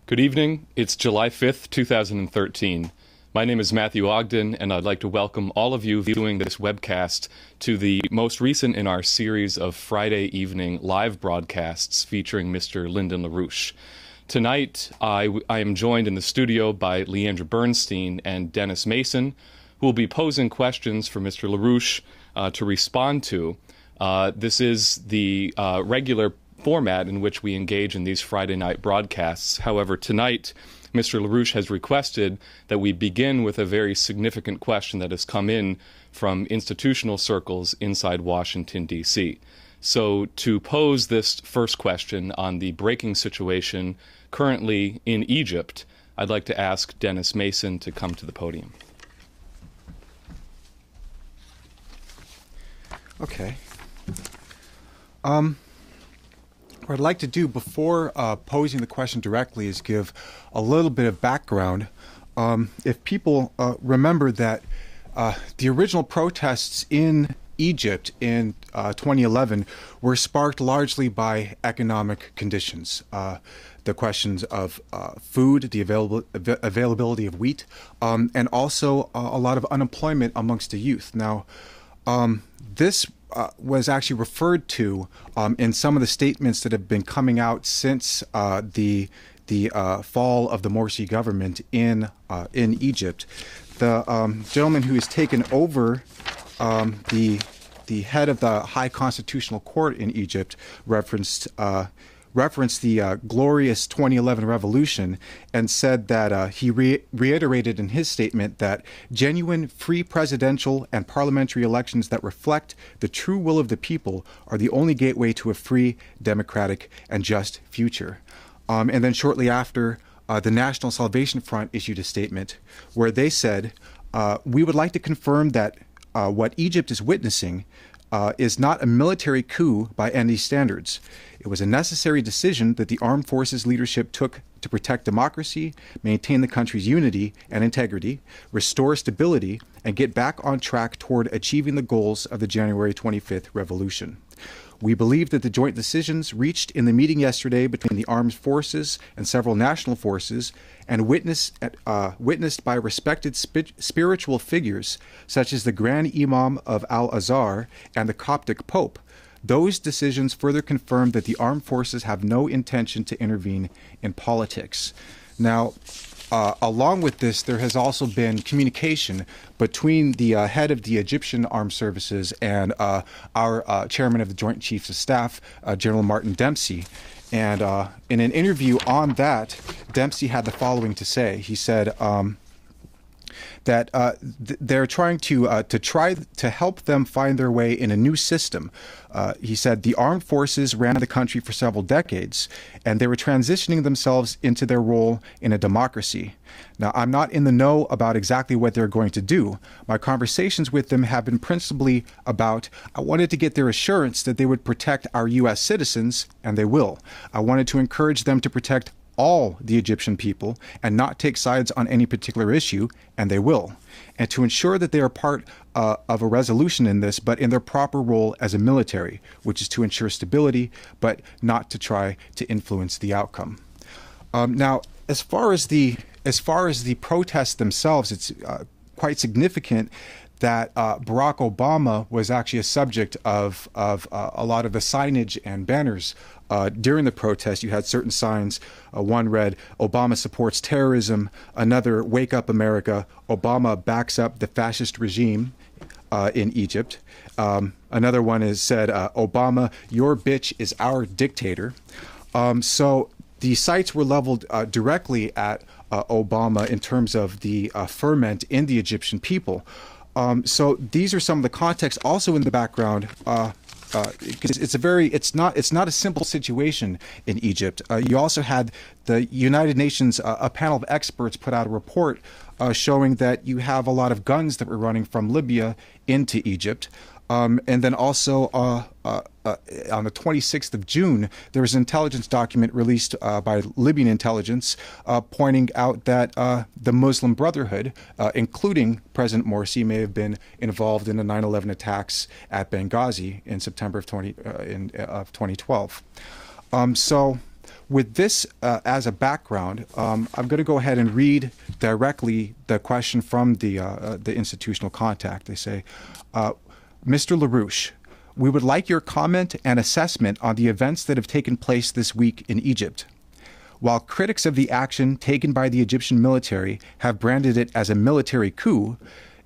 Good evening. It's July 5th, 2013. My name is Matthew Ogden, and I'd like to welcome all of you viewing this webcast to the most recent in our series of Friday evening live broadcasts featuring Mr. Lyndon LaRouche. Tonight, I am joined in the studio by Leandra Bernstein and Dennis Mason, who will be posing questions for Mr. LaRouche to respond to. This is the regular format in which we engage in these Friday night broadcasts. However, tonight, Mr. LaRouche has requested that we begin with a very significant question that has come in from institutional circles inside Washington, D.C. So to pose this first question on the breaking situation currently in Egypt, I'd like to ask Dennis Mason to come to the podium. Okay. What I'd like to do before posing the question directly is give a little bit of background. If people remember that the original protests in Egypt in 2011 were sparked largely by economic conditions. The questions of food, the availability of wheat, and also a lot of unemployment amongst the youth. Now, this was actually referred to in some of the statements that have been coming out since the fall of the Morsi government in Egypt. The gentleman who has taken over the head of the High Constitutional Court in Egypt referenced the glorious 2011 revolution and said that he reiterated in his statement that genuine free presidential and parliamentary elections that reflect the true will of the people are the only gateway to a free, democratic, and just future. And then shortly after, the National Salvation Front issued a statement where they said, we would like to confirm that what Egypt is witnessing is not a military coup by any standards. It was a necessary decision that the armed forces leadership took to protect democracy, maintain the country's unity and integrity, restore stability, and get back on track toward achieving the goals of the January 25th revolution. We believe that the joint decisions reached in the meeting yesterday between the armed forces and several national forces and witnessed by respected spiritual figures such as the Grand Imam of Al-Azhar and the Coptic Pope. Those decisions further confirm that the armed forces have no intention to intervene in politics. Now, along with this, there has also been communication between the head of the Egyptian Armed Services and our chairman of the Joint Chiefs of Staff, General Martin Dempsey. And in an interview on that, Dempsey had the following to say. He said that they're trying to help them find their way in a new system. He said the armed forces ran the country for several decades, and they were transitioning themselves into their role in a democracy. Now, I'm not in the know about exactly what they're going to do. My conversations with them have been principally about, I wanted to get their assurance that they would protect our U.S. citizens, and they will. I wanted to encourage them to protect all the Egyptian people and not take sides on any particular issue, and they will. And to ensure that they are part of a resolution in this, but in their proper role as a military, which is to ensure stability, but not to try to influence the outcome. Now, as far as the protests themselves, it's quite significant that Barack Obama was actually a subject of a lot of the signage and banners. During the protest, you had certain signs. One read, Obama supports terrorism. Another, wake up America. Obama backs up the fascist regime in Egypt. Another one said, Obama, your bitch is our dictator. So the sites were leveled directly at Obama in terms of the ferment in the Egyptian people. So these are some of the context also in the background. Because it's not a simple situation in Egypt. You also had the United Nations, a panel of experts put out a report showing that you have a lot of guns that were running from Libya into Egypt. And then also on the 26th of June, there was an intelligence document released by Libyan intelligence pointing out that the Muslim Brotherhood, including President Morsi, may have been involved in the 9/11 attacks at Benghazi in September of 2012. So With this as a background, I'm going to go ahead and read directly the question from the institutional contact. They say, Mr. LaRouche, we would like your comment and assessment on the events that have taken place this week in Egypt. While critics of the action taken by the Egyptian military have branded it as a military coup,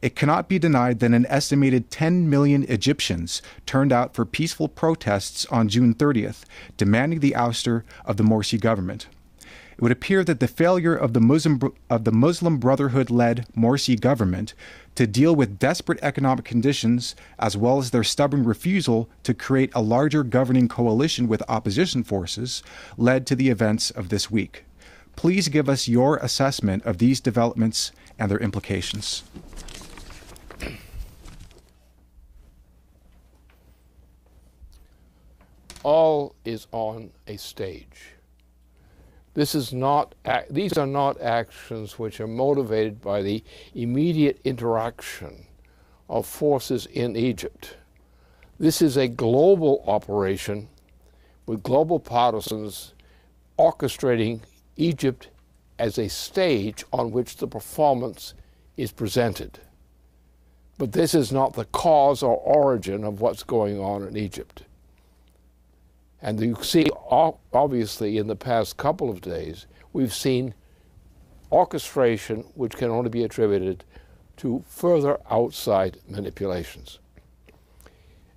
it cannot be denied that an estimated 10 million Egyptians turned out for peaceful protests on June 30th, demanding the ouster of the Morsi government. It would appear that the failure of the Muslim Brotherhood-led Morsi government to deal with desperate economic conditions, as well as their stubborn refusal to create a larger governing coalition with opposition forces, led to the events of this week. Please give us your assessment of these developments and their implications. All is on a stage. These are not actions which are motivated by the immediate interaction of forces in Egypt. This is a global operation with global partisans orchestrating Egypt as a stage on which the performance is presented. But this is not the cause or origin of what's going on in Egypt. And you see, obviously, in the past couple of days, we've seen orchestration which can only be attributed to further outside manipulations.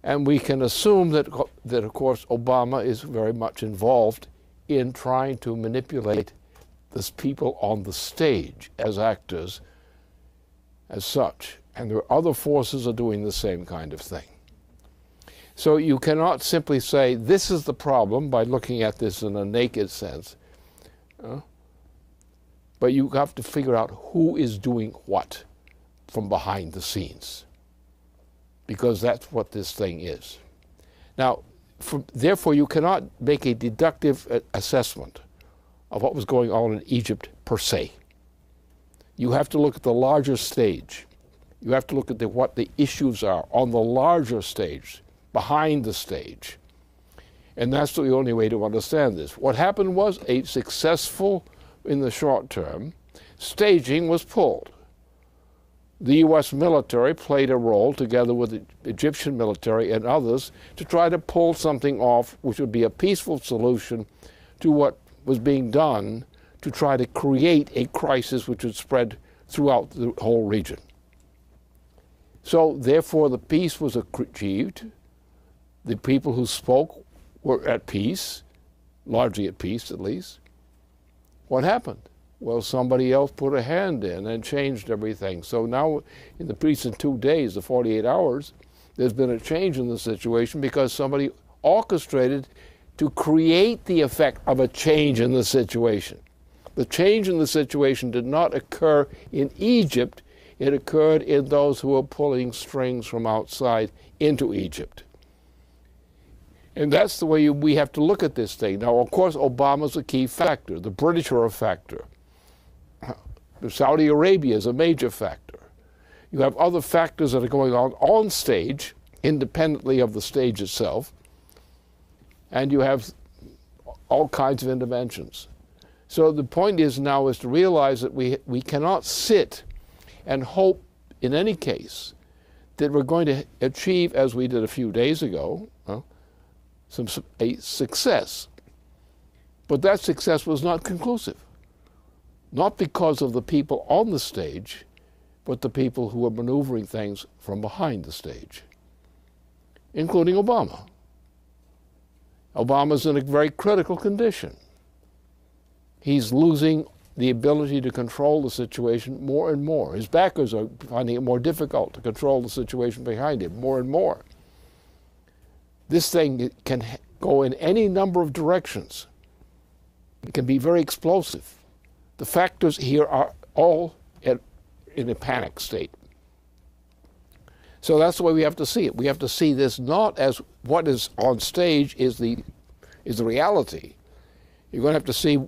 And we can assume that of course, Obama is very much involved in trying to manipulate the people on the stage as actors as such. And there are other forces that are doing the same kind of thing. So you cannot simply say, this is the problem, by looking at this in a naked sense. But you have to figure out who is doing what from behind the scenes, because that's what this thing is. Now, therefore, you cannot make a deductive assessment of what was going on in Egypt per se. You have to look at the larger stage. You have to look at what the issues are on the larger stage, behind the stage. And that's the only way to understand this. What happened was a successful, in the short term, staging was pulled. The U.S. military played a role together with the Egyptian military and others to try to pull something off which would be a peaceful solution to what was being done to try to create a crisis which would spread throughout the whole region. So therefore the peace was achieved. The people who spoke were at peace, largely at peace at least. What happened? Well, somebody else put a hand in and changed everything. So now, in the recent 2 days, the 48 hours, there's been a change in the situation because somebody orchestrated to create the effect of a change in the situation. The change in the situation did not occur in Egypt. It occurred in those who were pulling strings from outside into Egypt. And that's the way we have to look at this thing. Now, of course, Obama's a key factor. The British are a factor. Saudi Arabia is a major factor. You have other factors that are going on stage, independently of the stage itself. And you have all kinds of interventions. So the point is now is to realize that we cannot sit and hope in any case that we're going to achieve, as we did a few days ago, a success. But that success was not conclusive. Not because of the people on the stage, but the people who are maneuvering things from behind the stage, including Obama. Obama's in a very critical condition. He's losing the ability to control the situation more and more. His backers are finding it more difficult to control the situation behind him more and more. This thing can go in any number of directions. It can be very explosive. The factors here are all in a panic state. So that's the way we have to see it. We have to see this not as what is on stage is the reality. You're going to have to see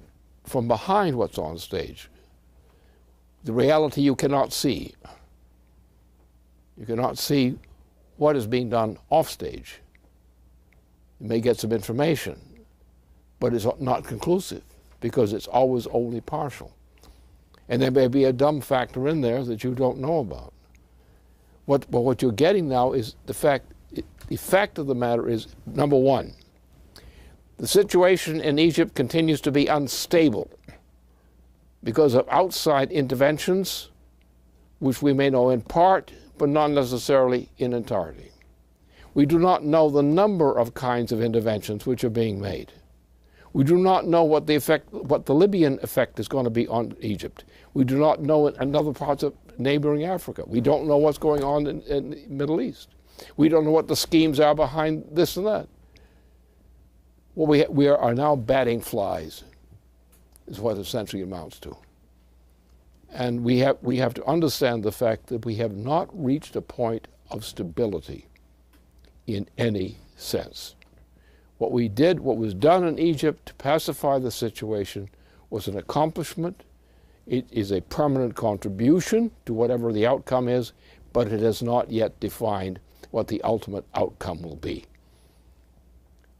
from behind what's on stage. The reality you cannot see. You cannot see what is being done off stage. You may get some information, but it's not conclusive because it's always only partial. And there may be a dumb factor in there that you don't know about. But what you're getting now is the fact of the matter is, number one, the situation in Egypt continues to be unstable because of outside interventions, which we may know in part, but not necessarily in entirety. We do not know the number of kinds of interventions which are being made. We do not know what the Libyan effect is going to be on Egypt. We do not know in other parts of neighboring Africa. We don't know what's going on in the Middle East. We don't know what the schemes are behind this and that. Well, we are now batting flies, is what it essentially amounts to. And we have to understand the fact that we have not reached a point of stability in any sense. What was done in Egypt to pacify the situation was an accomplishment. It is a permanent contribution to whatever the outcome is, but it has not yet defined what the ultimate outcome will be.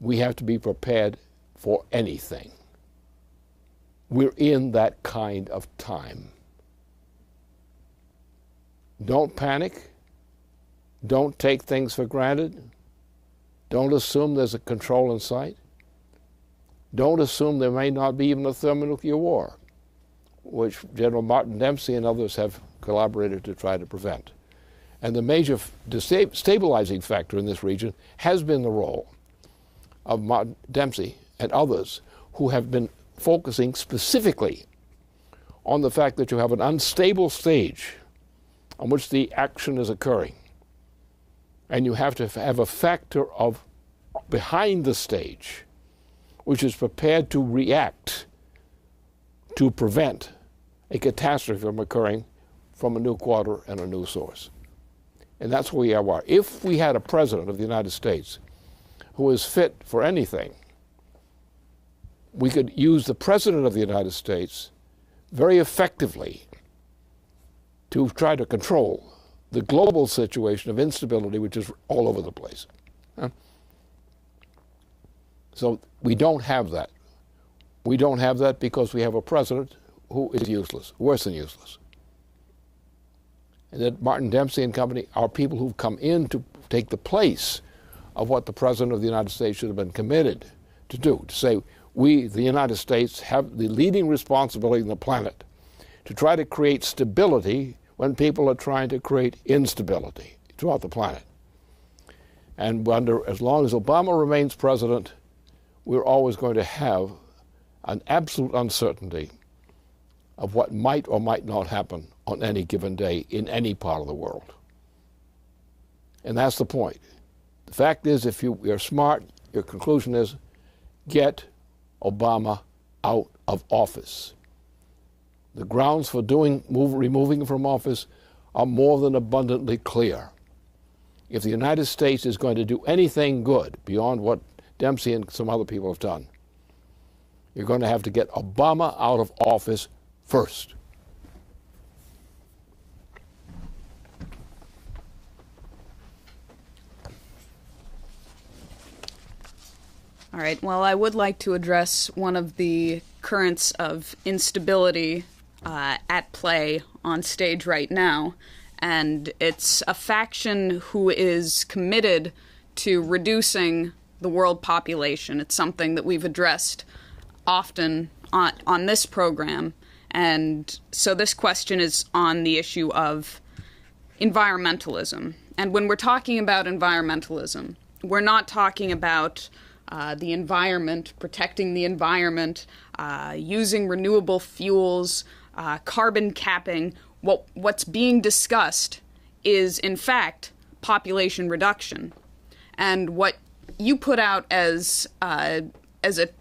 We have to be prepared for anything. We're in that kind of time. Don't panic. Don't take things for granted. Don't assume there's a control in sight. Don't assume there may not be even a thermonuclear war, which General Martin Dempsey and others have collaborated to try to prevent. And the major stabilizing factor in this region has been the role of Martin Dempsey and others who have been focusing specifically on the fact that you have an unstable stage on which the action is occurring. And you have to have a factor of behind the stage, which is prepared to react to prevent a catastrophe from occurring from a new quarter and a new source. And that's where we are. If we had a president of the United States who is fit for anything, we could use the president of the United States very effectively to try to control the global situation of instability, which is all over the place. So we don't have that. We don't have that because we have a president who is useless, worse than useless. And that Martin Dempsey and company are people who've come in to take the place of what the President of the United States should have been committed to do, to say, we, the United States, have the leading responsibility on the planet to try to create stability when people are trying to create instability throughout the planet. And as long as Obama remains president, we're always going to have an absolute uncertainty of what might or might not happen on any given day in any part of the world. And that's the point. The fact is, if you're smart, your conclusion is get Obama out of office. The grounds for removing him from office are more than abundantly clear. If the United States is going to do anything good beyond what Dempsey and some other people have done, you're going to have to get Obama out of office first. All right. Well, I would like to address one of the currents of instability at play on stage right now, and it's a faction who is committed to reducing the world population. It's something that we've addressed often on this program, and so this question is on the issue of environmentalism. And when we're talking about environmentalism, we're not talking about the environment, protecting the environment, using renewable fuels, carbon capping. What's being discussed is, in fact, population reduction. And what you put out as a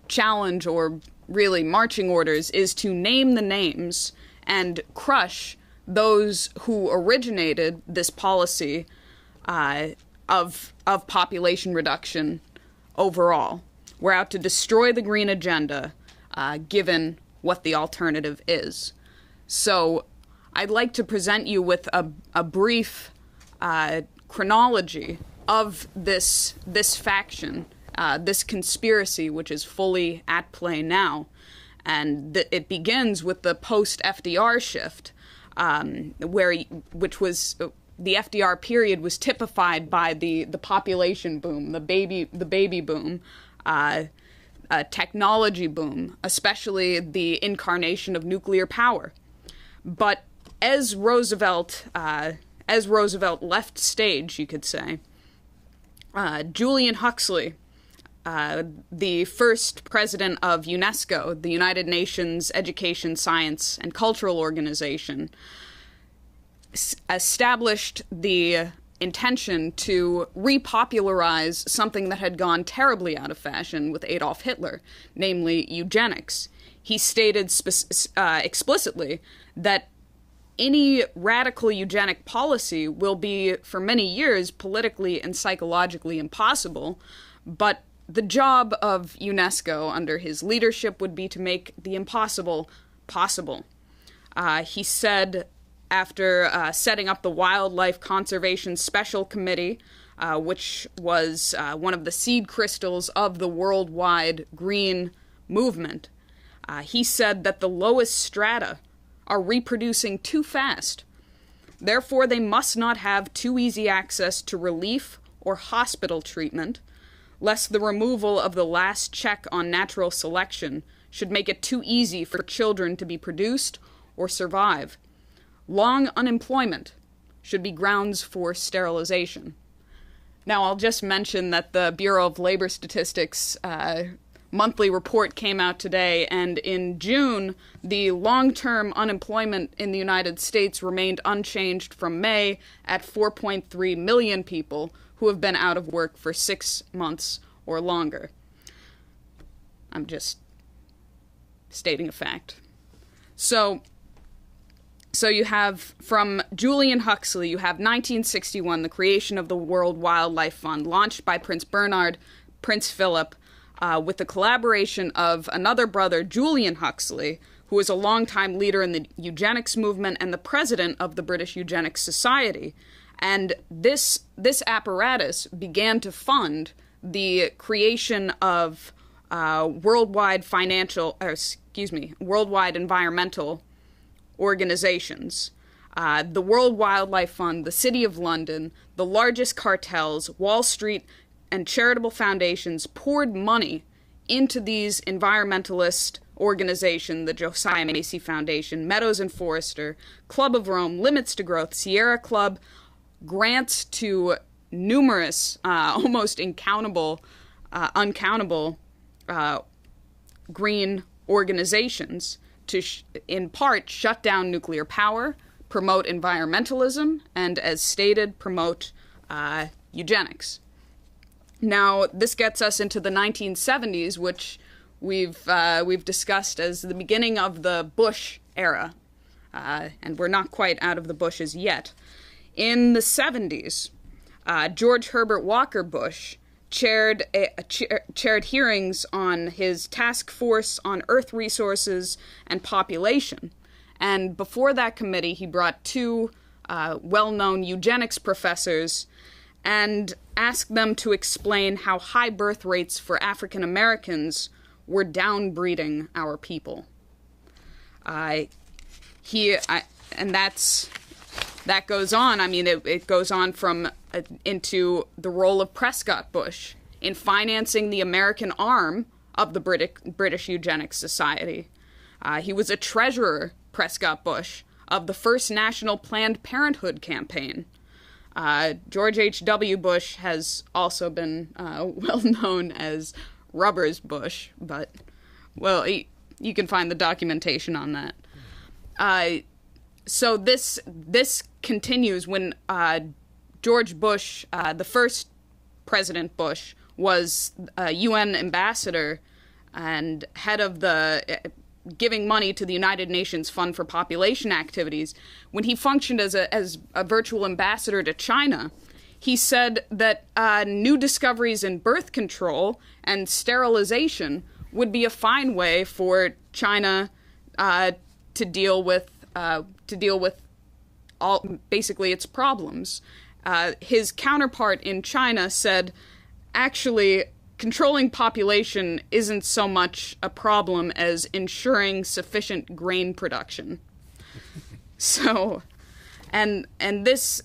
challenge, or really marching orders, is to name the names and crush those who originated this policy of population reduction overall. We're out to destroy the green agenda, given what the alternative is. So I'd like to present you with a brief chronology of this faction this conspiracy, which is fully at play now. And it begins with the post-FDR shift, which was the FDR period was typified by the population boom, the baby boom, technology boom, especially the incarnation of nuclear power. But as Roosevelt left stage, you could say, Julian Huxley, the first president of UNESCO, the United Nations Education, Science, and Cultural Organization, established the intention to repopularize something that had gone terribly out of fashion with Adolf Hitler, namely eugenics. He stated explicitly that any radical eugenic policy will be, for many years, politically and psychologically impossible, but the job of UNESCO under his leadership would be to make the impossible possible. He said, after setting up the Wildlife Conservation Special Committee, which was one of the seed crystals of the worldwide green movement, he said that the lowest strata are reproducing too fast. Therefore, they must not have too easy access to relief or hospital treatment, lest the removal of the last check on natural selection should make it too easy for children to be produced or survive. Long unemployment should be grounds for sterilization. Now, I'll just mention that the Bureau of Labor Statistics monthly report came out today, and in June, the long-term unemployment in the United States remained unchanged from May at 4.3 million people who have been out of work for 6 months or longer. I'm just stating a fact. So you have, from Julian Huxley, you have 1961, the creation of the World Wildlife Fund, launched by Prince Bernhard, Prince Philip, with the collaboration of another brother, Julian Huxley, who was a longtime leader in the eugenics movement and the president of the British Eugenics Society. And this apparatus began to fund the creation of worldwide environmental organizations. The World Wildlife Fund, the City of London, the largest cartels, Wall Street, and charitable foundations poured money into these environmentalist organizations, the Josiah Macy Foundation, Meadows and Forester, Club of Rome, Limits to Growth, Sierra Club, grants to numerous, almost uncountable green organizations to, in part, shut down nuclear power, promote environmentalism, and, as stated, promote eugenics. Now, this gets us into the 1970s, which we've discussed as the beginning of the Bush era, and we're not quite out of the Bushes yet. In the 70s, George Herbert Walker Bush chaired hearings on his task force on Earth resources and population. And before that committee, he brought two well-known eugenics professors and asked them to explain how high birth rates for African Americans were downbreeding our people. And that goes on. I mean, it goes on from into the role of Prescott Bush in financing the American arm of the British Eugenics Society. He was a treasurer, Prescott Bush, of the first national Planned Parenthood campaign. George H.W. Bush has also been well known as Rubbers Bush, but, well, you can find the documentation on that. So this continues when George Bush, the first President Bush, was a UN ambassador and head of the giving money to the United Nations Fund for Population Activities. When he functioned as a virtual ambassador to China, he said that new discoveries in birth control and sterilization would be a fine way for China to deal with all basically its problems. His counterpart in China said, actually, controlling population isn't so much a problem as ensuring sufficient grain production. So, and this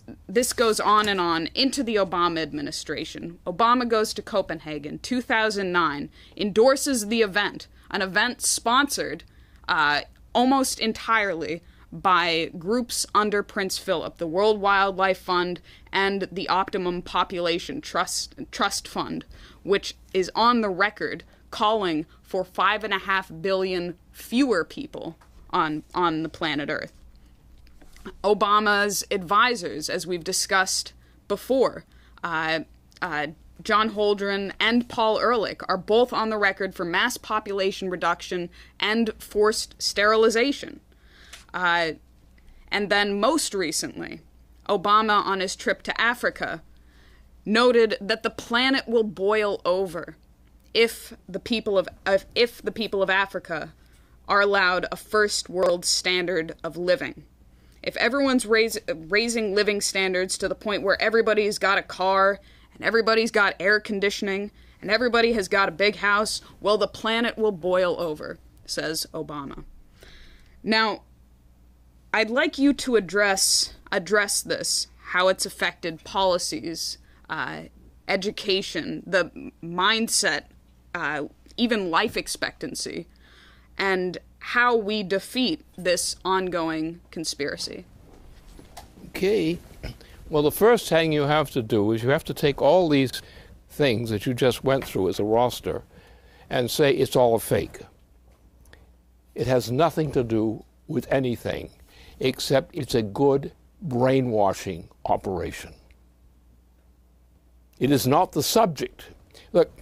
goes on and on into the Obama administration. Obama goes to Copenhagen, 2009, endorses the event, an event sponsored almost entirely by groups under Prince Philip, the World Wildlife Fund and the Optimum Population Trust Fund, which is on the record calling for 5.5 billion fewer people on the planet Earth. Obama's advisors, as we've discussed before, John Holdren and Paul Ehrlich, are both on the record for mass population reduction and forced sterilization. And then most recently, Obama, on his trip to Africa, noted that the planet will boil over if the people of Africa are allowed a first world standard of living. If everyone's raising living standards to the point where everybody's got a car and everybody's got air conditioning and everybody has got a big house, well, the planet will boil over, says Obama. Now, I'd like you to address this, how it's affected policies, education, the mindset, even life expectancy, and how we defeat this ongoing conspiracy. Okay. Well, the first thing you have to do is you have to take all these things that you just went through as a roster and say it's all a fake. It has nothing to do with anything except it's a good brainwashing operation. It is not the subject. Look,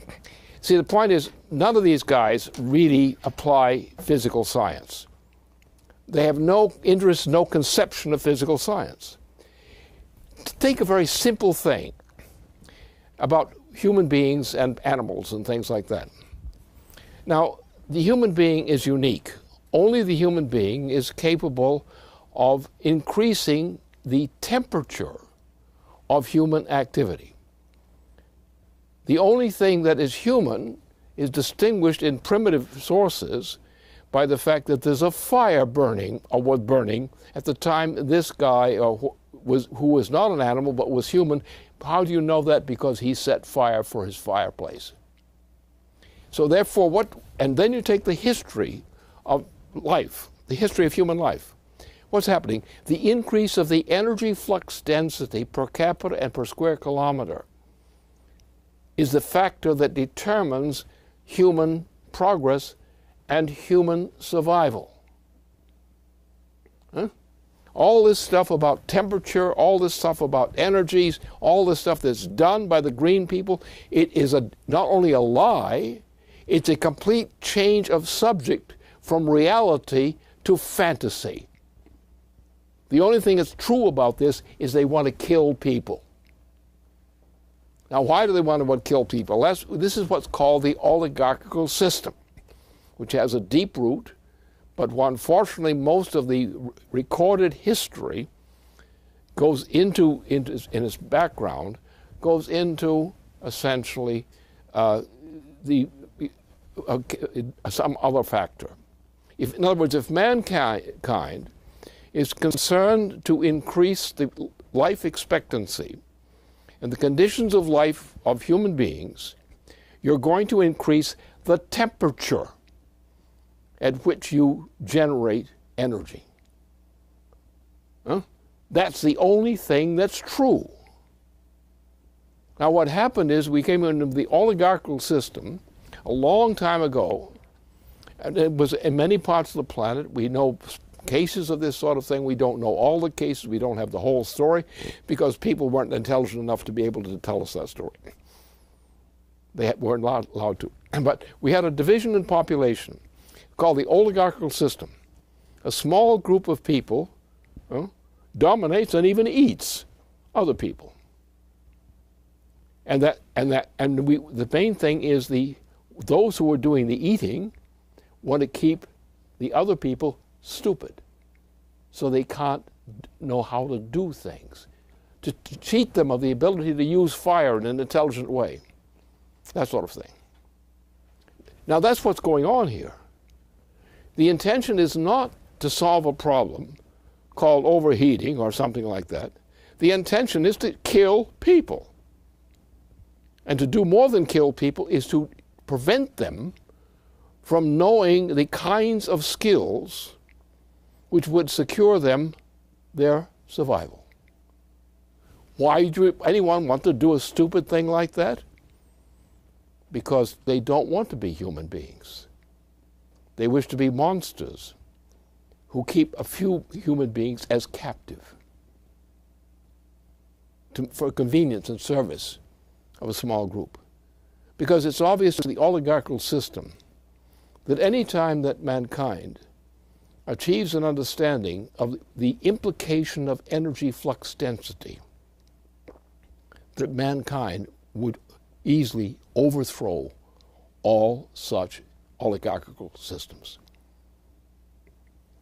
see, the point is, none of these guys really apply physical science. They have no interest, no conception of physical science. Think a very simple thing about human beings and animals and things like that. Now, the human being is unique. Only the human being is capable of increasing the temperature of human activity. The only thing that is human is distinguished in primitive sources by the fact that there's a fire burning, or was burning, at the time this guy, who was not an animal but was human. How do you know that? Because he set fire for his fireplace. So therefore, and then you take the history of life, the history of human life. What's happening? The increase of the energy flux density per capita and per square kilometer is the factor that determines human progress and human survival. Huh? All this stuff about temperature, all this stuff about energies, all this stuff that's done by the green people, it is not only a lie, it's a complete change of subject from reality to fantasy. The only thing that's true about this is they want to kill people. Now, why do they want to kill people? This is what's called the oligarchical system, which has a deep root, but unfortunately most of the recorded history goes in its background, goes into essentially some other factor. In other words, if mankind is concerned to increase the life expectancy and the conditions of life of human beings, you're going to increase the temperature at which you generate energy. Huh? That's the only thing that's true. Now, what happened is we came into the oligarchical system a long time ago, and it was in many parts of the planet. We know cases of this sort of thing. We don't know all the cases. We don't have the whole story because people weren't intelligent enough to be able to tell us that story. They weren't allowed to. But we had a division in population called the oligarchical system. A small group of people dominates and even eats other people. And the main thing is those who are doing the eating want to keep the other people stupid, so they can't know how to do things, to cheat them of the ability to use fire in an intelligent way, that sort of thing. Now that's what's going on here. The intention is not to solve a problem called overheating or something like that. The intention is to kill people. And to do more than kill people is to prevent them from knowing the kinds of skills which would secure them their survival. Why do anyone want to do a stupid thing like that? Because they don't want to be human beings. They wish to be monsters who keep a few human beings as captive for convenience and service of a small group. Because it's obvious to the oligarchical system that any time that mankind achieves an understanding of the implication of energy flux density, that mankind would easily overthrow all such oligarchical systems.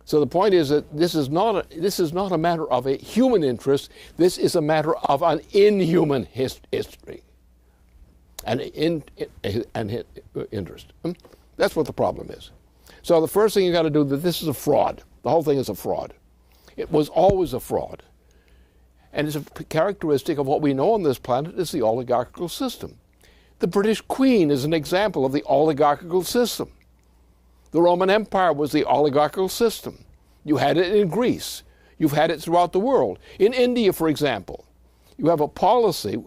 So the point is that this is not a matter of a human interest. This is a matter of an inhuman history and interest. That's what the problem is. So the first thing you got to do, that this is a fraud. The whole thing is a fraud. It was always a fraud. And it's a characteristic of what we know on this planet is the oligarchical system. The British Queen is an example of the oligarchical system. The Roman Empire was the oligarchical system. You had it in Greece. You've had it throughout the world. In India, for example, you have a policy.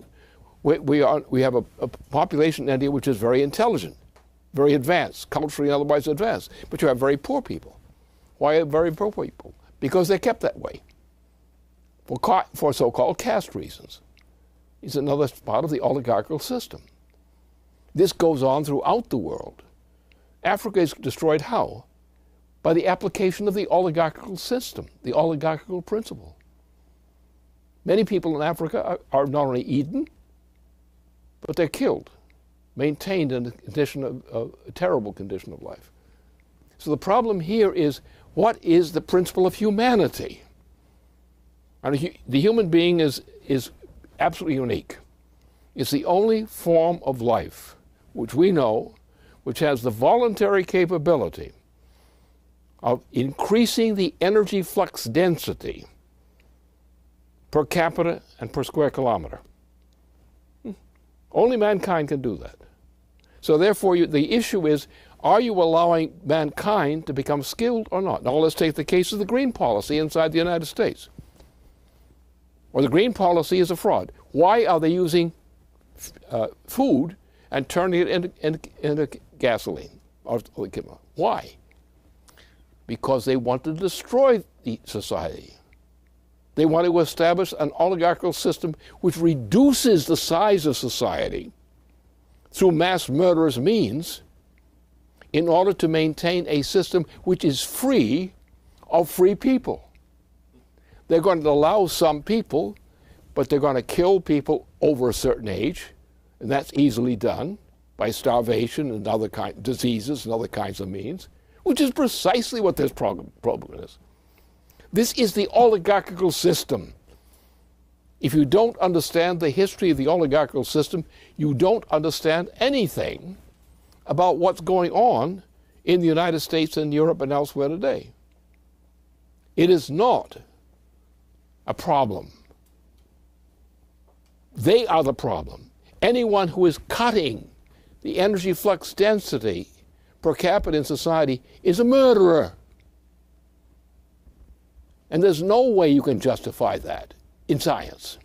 We have a population in India which is very intelligent, very advanced, culturally and otherwise advanced. But you have very poor people. Why are very poor people? Because they're kept that way for so-called caste reasons. It's another part of the oligarchical system. This goes on throughout the world. Africa is destroyed how? By the application of the oligarchical system, the oligarchical principle. Many people in Africa are not only eaten, but they're killed, maintained in a terrible condition of life. So the problem here is, what is the principle of humanity? And the human being is absolutely unique. It's the only form of life which we know which has the voluntary capability of increasing the energy flux density per capita and per square kilometer. Only mankind can do that. So therefore, the issue is, are you allowing mankind to become skilled or not? Now let's take the case of the green policy inside the United States. Or the green policy is a fraud. Why are they using food and turning it into gasoline? Why? Because they want to destroy the society. They want to establish an oligarchical system which reduces the size of society through mass murderous means in order to maintain a system which is free of free people. They're going to allow some people, but they're going to kill people over a certain age, and that's easily done by starvation and other diseases and other kinds of means, which is precisely what this problem is. This is the oligarchical system. If you don't understand the history of the oligarchical system, you don't understand anything about what's going on in the United States and Europe and elsewhere today. It is not a problem. They are the problem. Anyone who is cutting the energy flux density per capita in society is a murderer. And there's no way you can justify that in science.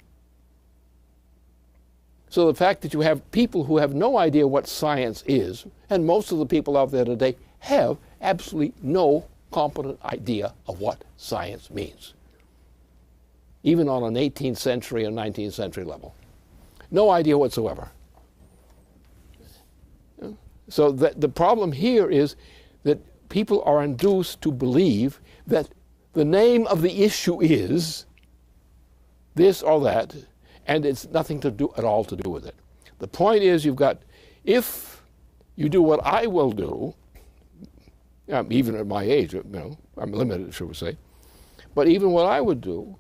So the fact that you have people who have no idea what science is, and most of the people out there today have absolutely no competent idea of what science means, even on an 18th century or 19th century level. No idea whatsoever. So the problem here is that people are induced to believe that the name of the issue is this or that, and it's nothing to do at all to do with it. The point is, you've got, if you do what I will do, even at my age, I'm limited, should we say, but even what I would do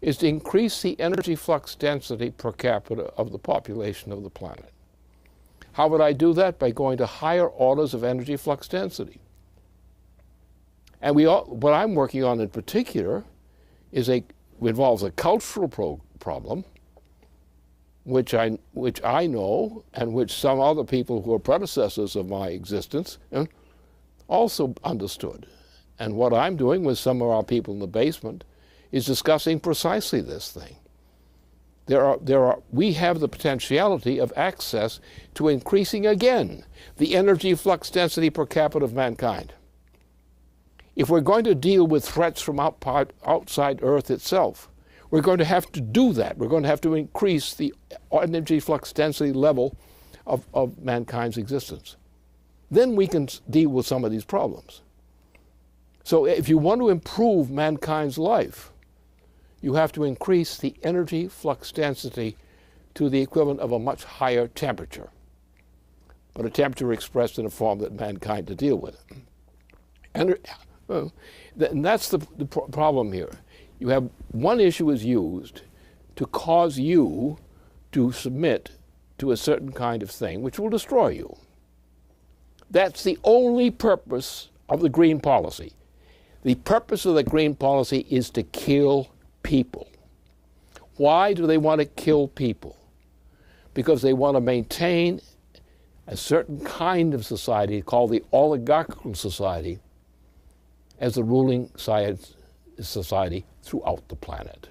is to increase the energy flux density per capita of the population of the planet. How would I do that? By going to higher orders of energy flux density. And what I'm working on in particular involves a cultural problem, which I know, and which some other people who are predecessors of my existence also understood. And what I'm doing with some of our people in the basement is discussing precisely this thing. We have the potentiality of access to increasing again the energy flux density per capita of mankind. If we're going to deal with threats from outside Earth itself, we're going to have to do that. We're going to have to increase the energy flux density level of mankind's existence. Then we can deal with some of these problems. So if you want to improve mankind's life, you have to increase the energy flux density to the equivalent of a much higher temperature, but a temperature expressed in a form that mankind to deal with. And that's the problem here. You have one issue is used to cause you to submit to a certain kind of thing which will destroy you. That's the only purpose of the green policy. The purpose of the green policy is to kill people. Why do they want to kill people? Because they want to maintain a certain kind of society called the oligarchical society as the ruling society throughout the planet.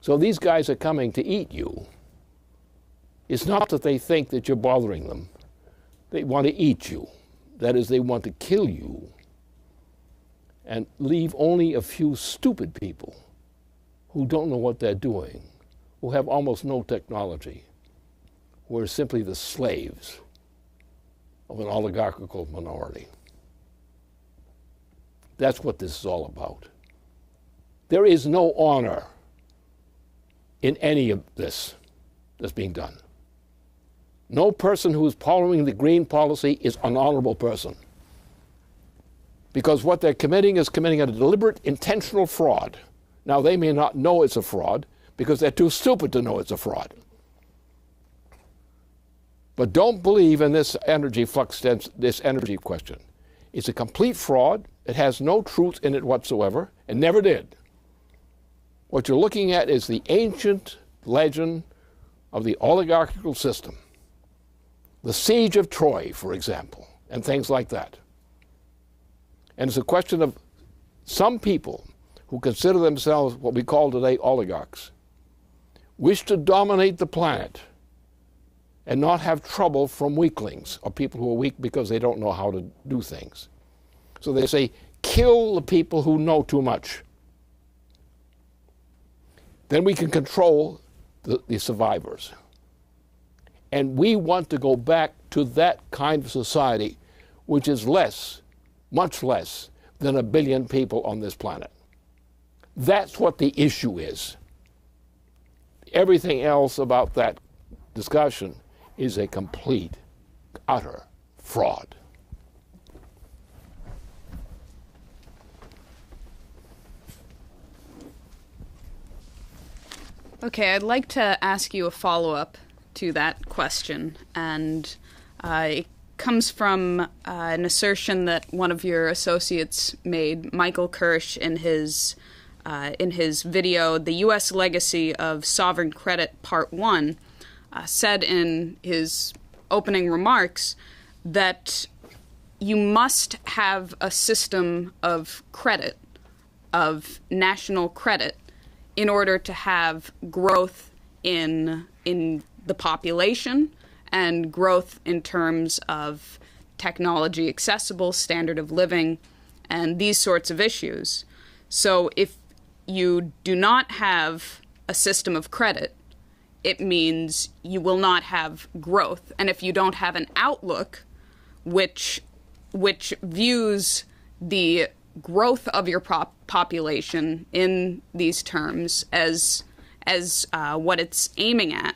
So these guys are coming to eat you. It's not that they think that you're bothering them. They want to eat you. That is, they want to kill you and leave only a few stupid people who don't know what they're doing, who have almost no technology, who are simply the slaves of an oligarchical minority. That's what this is all about. There is no honor in any of this that's being done. No person who is following the green policy is an honorable person, because what they're committing is committing a deliberate, intentional fraud. Now, they may not know it's a fraud because they're too stupid to know it's a fraud. But don't believe in this energy flux, this energy question. It's a complete fraud. It has no truth in it whatsoever, and never did. What you're looking at is the ancient legend of the oligarchical system. The siege of Troy, for example, and things like that. And it's a question of some people who consider themselves what we call today oligarchs, wish to dominate the planet and not have trouble from weaklings, or people who are weak because they don't know how to do things. So they say, kill the people who know too much. Then we can control the survivors. And we want to go back to that kind of society which is less, much less, than 1 billion people on this planet. That's what the issue is. Everything else about that discussion is a complete, utter fraud. Okay, I'd like to ask you a follow-up to that question, and it comes from an assertion that one of your associates made, Michael Kirsch, in his video, The U.S. Legacy of Sovereign Credit, Part 1, said in his opening remarks that you must have a system of credit, of national credit, in order to have growth in the population and growth in terms of technology accessible, standard of living, and these sorts of issues. So if you do not have a system of credit, it means you will not have growth. And if you don't have an outlook which views the growth of your population in these terms as what it's aiming at,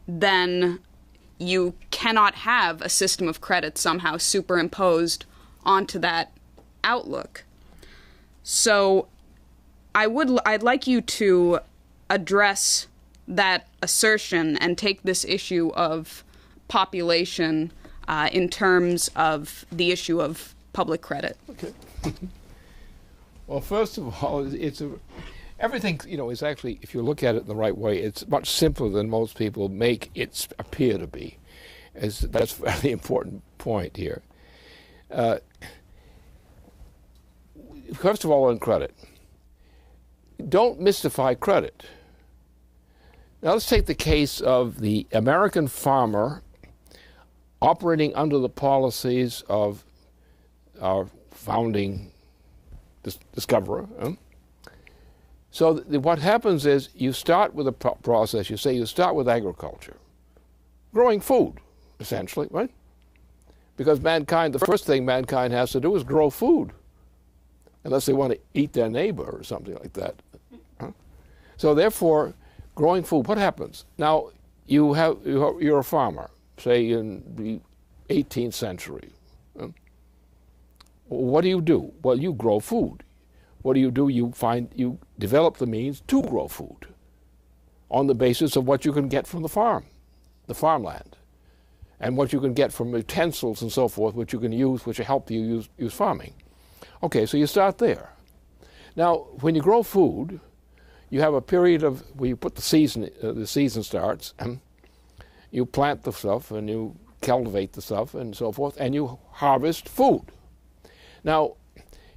then you cannot have a system of credit somehow superimposed onto that outlook. So I'd like you to address that assertion and take this issue of population in terms of the issue of public credit? Okay. Well, first of all, everything, is actually, if you look at it the right way, it's much simpler than most people make it appear to be. That's a very important point here. First of all, on credit. Don't mystify credit. Now let's take the case of the American farmer operating under the policies of our founding discoverer. So what happens is you start with a process. You start with agriculture, growing food, essentially, right? Because the first thing mankind has to do is grow food, unless they want to eat their neighbor or something like that. So therefore, growing food, what happens? Now, you're a farmer, say in the 18th century. What do you do? Well, you grow food. What do? You develop the means to grow food on the basis of what you can get from the farmland, and what you can get from utensils and so forth, which you can use, which help you use farming. Okay, so you start there. Now, when you grow food, you have a period where you put the season starts, and you plant the stuff, and you cultivate the stuff, and so forth, and you harvest food. Now,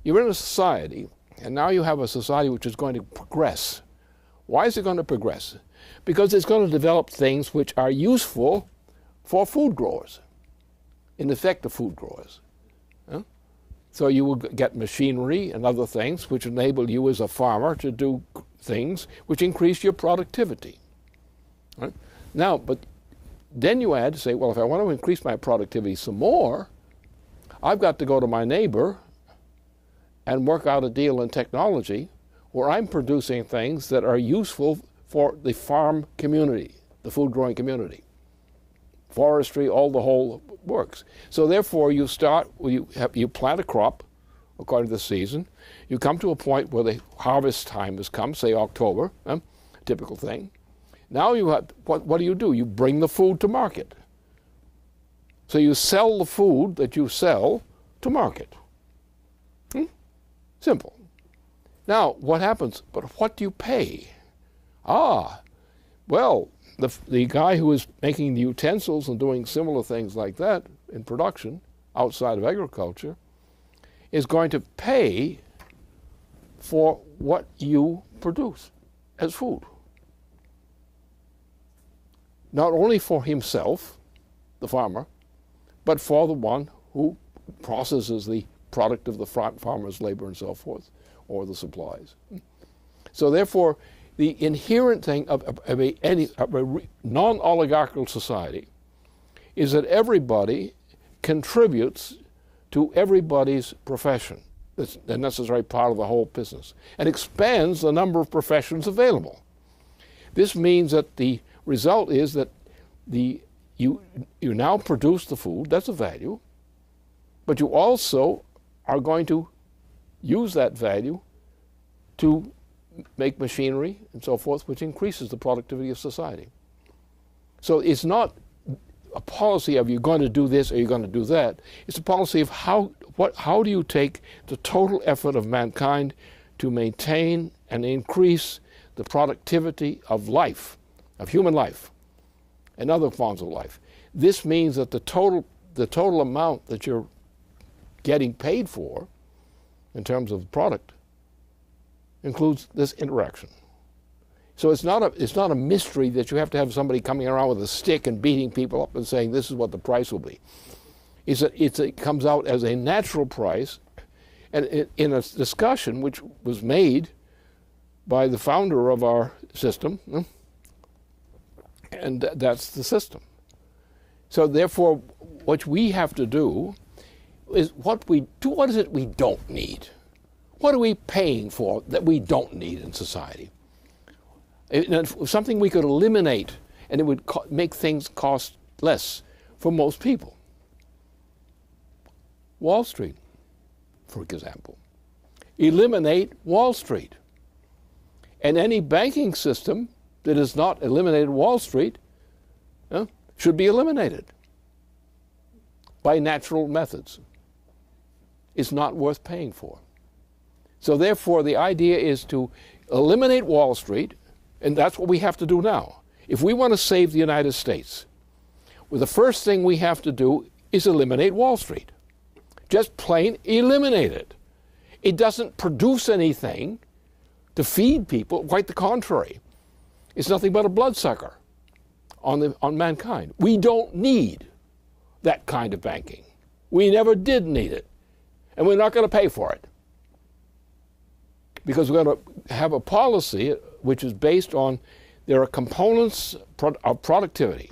you're in a society, and now you have a society which is going to progress. Why is it going to progress? Because it's going to develop things which are useful for food growers, in effect, the food growers. So you will get machinery and other things which enable you as a farmer to do things which increase your productivity. Right? Now, but then you add to say, well, if I want to increase my productivity some more, I've got to go to my neighbor and work out a deal in technology where I'm producing things that are useful for the farm community, the food growing community. Forestry, all the whole works. So therefore you plant a crop according to the season. You come to a point where the harvest time has come, say October, typical thing. Now what do? You bring the food to market. So you sell the food that you sell to market. Simple. Now what happens? But what do you pay? Well, the guy who is making the utensils and doing similar things like that in production outside of agriculture is going to pay for what you produce as food. Not only for himself, the farmer, but for the one who processes the product of the farmer's labor and so forth, or the supplies. So therefore, the inherent thing of a non-oligarchical society is that everybody contributes to everybody's profession. That's a necessary part of the whole business, and expands the number of professions available. This means that the result is that you now produce the food, that's a value, but you also are going to use that value to make machinery and so forth, which increases the productivity of society. So it's not a policy of you're going to do this or you're going to do that. It's a policy of how do you take the total effort of mankind to maintain and increase the productivity of life, of human life, and other forms of life. This means that the total amount that you're getting paid for in terms of the product includes this interaction. So it's not a mystery that you have to have somebody coming around with a stick and beating people up and saying this is what the price will be. It comes out as a natural price, and in a discussion which was made by the founder of our system, and that's the system. So therefore, what we have to do is what is it we don't need? What are we paying for that we don't need in society? Something we could eliminate, and it would make things cost less for most people. Wall Street, for example. Eliminate Wall Street. And any banking system that has not eliminated Wall Street should be eliminated by natural methods. It's not worth paying for. So therefore, the idea is to eliminate Wall Street, and that's what we have to do now. If we want to save the United States, well, the first thing we have to do is eliminate Wall Street. Just plain eliminate it. It doesn't produce anything to feed people, quite the contrary. It's nothing but a bloodsucker on mankind. We don't need that kind of banking. We never did need it. And we're not going to pay for it. Because we're going to have a policy which is based on, there are components of productivity,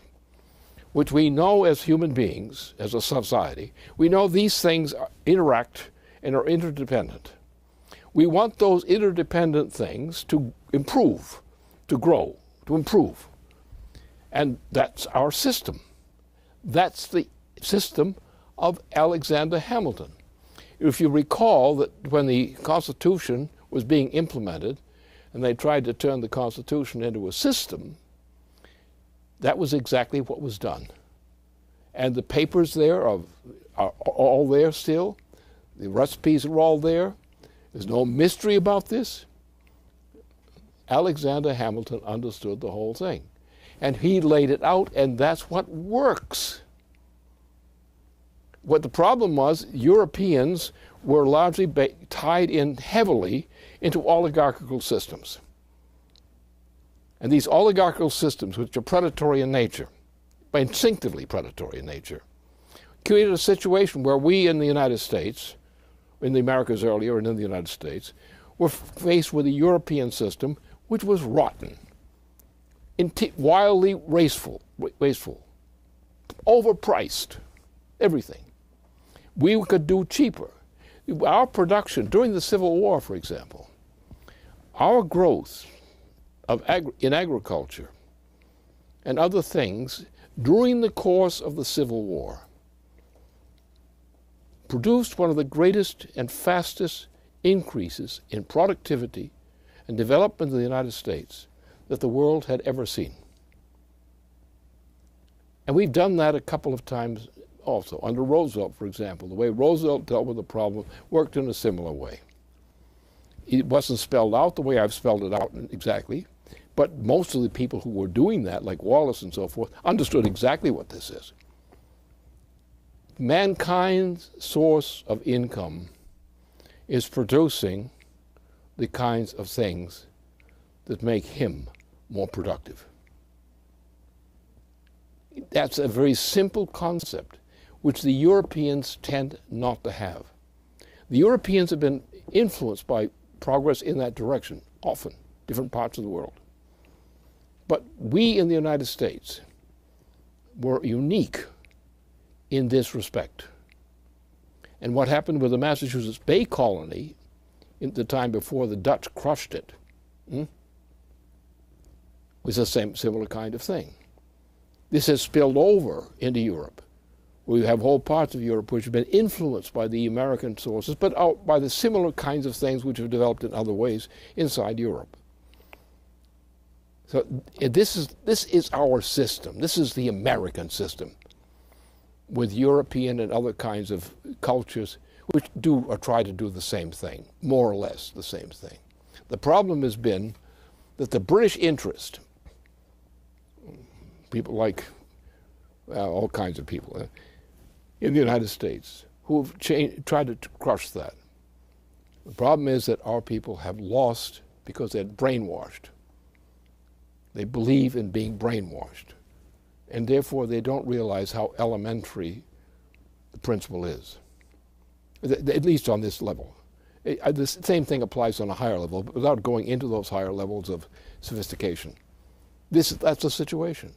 which we know as human beings, as a society, we know these things interact and are interdependent. We want those interdependent things to improve, to grow, to improve. And that's our system. That's the system of Alexander Hamilton. If you recall that when the Constitution was being implemented and they tried to turn the Constitution into a system, that was exactly what was done. And the papers there are all there still. The recipes are all there. There's no mystery about this. Alexander Hamilton understood the whole thing. And he laid it out, and that's what works. What the problem was, Europeans were largely tied in heavily into oligarchical systems. And these oligarchical systems, which are predatory in nature, instinctively predatory in nature, created a situation where we in the United States, in the Americas earlier and in the United States, were faced with a European system which was rotten, wildly wasteful, overpriced, everything. We could do cheaper. Our production, during the Civil War, for example, our growth in agriculture and other things during the course of the Civil War produced one of the greatest and fastest increases in productivity and development in the United States that the world had ever seen. And we've done that a couple of times also. Under Roosevelt, for example, the way Roosevelt dealt with the problem worked in a similar way. It wasn't spelled out the way I've spelled it out exactly, but most of the people who were doing that, like Wallace and so forth, understood exactly what this is. Mankind's source of income is producing the kinds of things that make him more productive. That's a very simple concept, which the Europeans tend not to have. The Europeans have been influenced by progress in that direction, often, different parts of the world. But we in the United States were unique in this respect. And what happened with the Massachusetts Bay Colony in the time before the Dutch crushed it was the same similar kind of thing. This has spilled over into Europe. We have whole parts of Europe which have been influenced by the American sources, but by the similar kinds of things which have developed in other ways inside Europe. So this is our system. This is the American system, with European and other kinds of cultures which do or try to do the same thing, more or less the same thing. The problem has been that the British interest, people like all kinds of people in the United States who have tried to crush that. The problem is that our people have lost because they're brainwashed. They believe in being brainwashed, and therefore they don't realize how elementary the principle is, at least on this level. The same thing applies on a higher level, but without going into those higher levels of sophistication. That's the situation.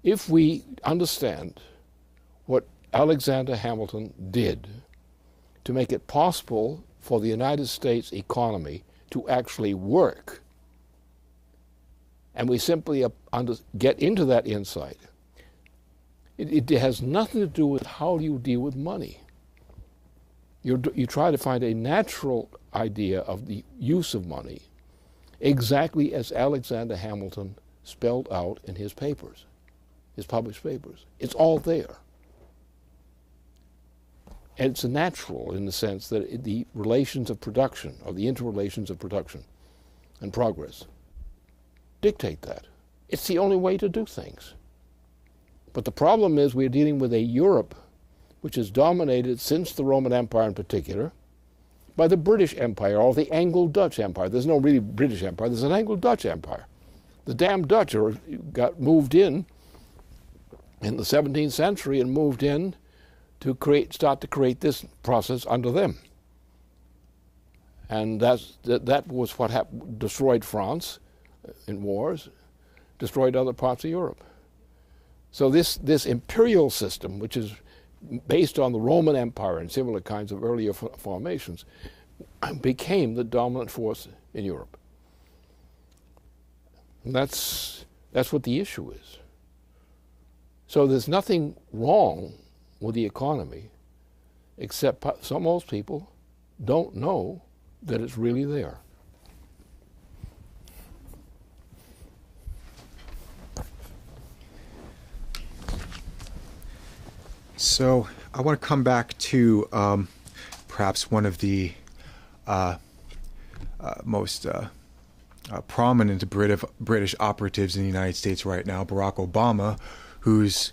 If we understand what Alexander Hamilton did to make it possible for the United States economy to actually work, and we simply get into that insight, it has nothing to do with how you deal with money. You try to find a natural idea of the use of money exactly as Alexander Hamilton spelled out in his papers, his published papers. It's all there. And it's natural in the sense that the relations of production, or the interrelations of production and progress, dictate that. It's the only way to do things. But the problem is we're dealing with a Europe which is dominated, since the Roman Empire in particular, by the British Empire or the Anglo-Dutch Empire. There's no really British Empire, there's an Anglo-Dutch Empire. The damn Dutch got moved in the 17th century and moved in to start to create this process under them. And that was what destroyed France in wars, destroyed other parts of Europe. So this imperial system, which is based on the Roman Empire and similar kinds of earlier formations, became the dominant force in Europe. And that's what the issue is. So there's nothing wrong with the economy, except most people don't know that it's really there. So I want to come back to perhaps one of the most prominent British operatives in the United States right now, Barack Obama, who's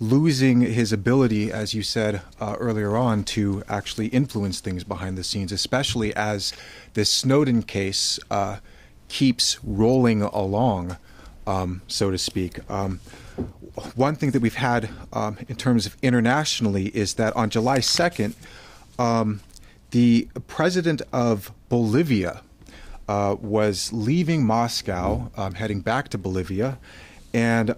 losing his ability, as you said earlier on, to actually influence things behind the scenes, especially as this Snowden case keeps rolling along, so to speak. One thing that we've had in terms of internationally is that on July 2nd, the president of Bolivia was leaving Moscow, heading back to Bolivia, and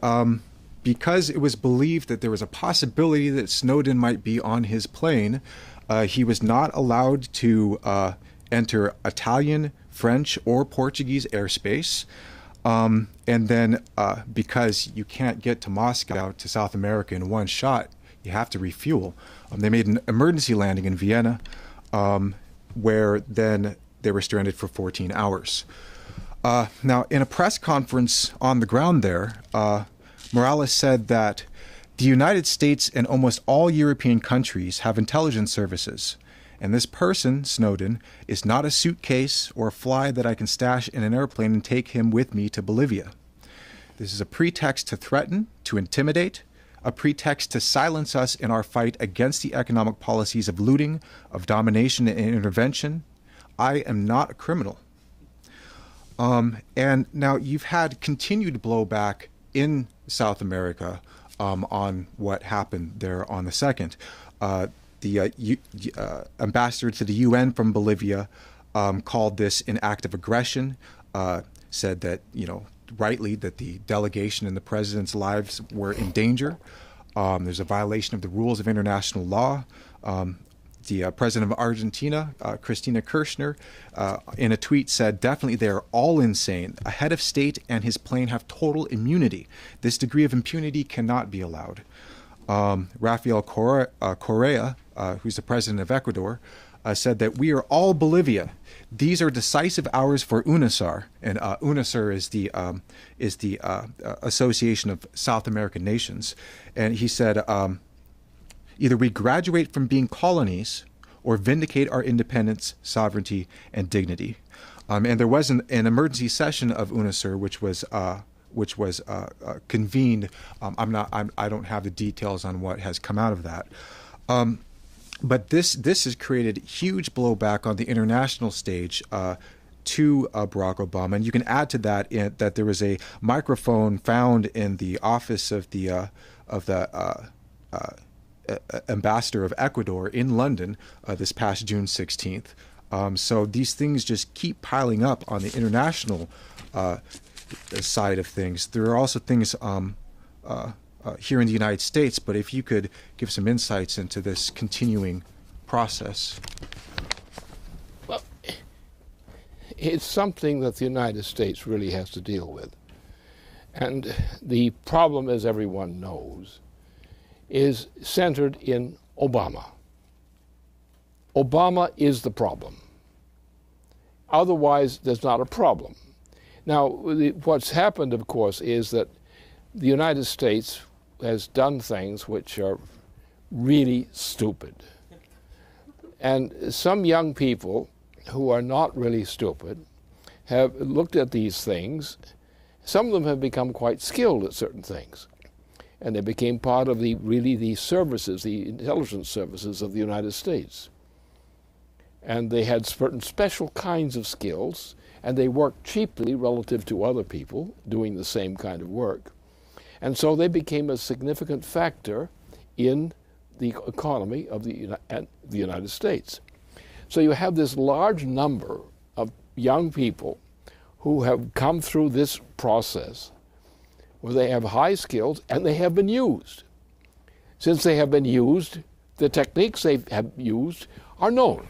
because it was believed that there was a possibility that Snowden might be on his plane, he was not allowed to enter Italian, French, or Portuguese airspace. And then because you can't get to Moscow, to South America in one shot, you have to refuel. They made an emergency landing in Vienna, where then they were stranded for 14 hours. Now, in a press conference on the ground there, Morales said that the United States and almost all European countries have intelligence services. And this person, Snowden, is not a suitcase or a fly that I can stash in an airplane and take him with me to Bolivia. This is a pretext to threaten, to intimidate, a pretext to silence us in our fight against the economic policies of looting, of domination and intervention. I am not a criminal. And now you've had continued blowback in South America on what happened there on the 2nd. The ambassador to the UN from Bolivia called this an act of aggression, said that, rightly, that the delegation and the president's lives were in danger. There's a violation of the rules of international law. The president of Argentina, Cristina Kirchner, in a tweet said, definitely they are all insane. A head of state and his plane have total immunity. This degree of impunity cannot be allowed. Rafael Correa, who's the president of Ecuador, said that we are all Bolivia. These are decisive hours for UNASUR, and UNASUR is the Association of South American Nations. And he said, either we graduate from being colonies or vindicate our independence, sovereignty, and dignity. And there was an emergency session of UNASUR, which was convened. I don't have the details on what has come out of that. But this has created huge blowback on the international stage to Barack Obama, and you can add to that that there was a microphone found in the office of the ambassador of Ecuador in London this past June 16th. So these things just keep piling up on the international side of things. There are also things here in the United States, but if you could give some insights into this continuing process. Well, it's something that the United States really has to deal with. And the problem, as everyone knows, is centered in Obama. Obama is the problem. Otherwise, there's not a problem. Now, what's happened, of course, is that the United States has done things which are really stupid. And some young people who are not really stupid have looked at these things. Some of them have become quite skilled at certain things. And they became part of the services, the intelligence services of the United States. And they had certain special kinds of skills, and they worked cheaply relative to other people doing the same kind of work. And so they became a significant factor in the economy of the United States. So you have this large number of young people who have come through this process where they have high skills and they have been used. Since they have been used, the techniques they have used are known.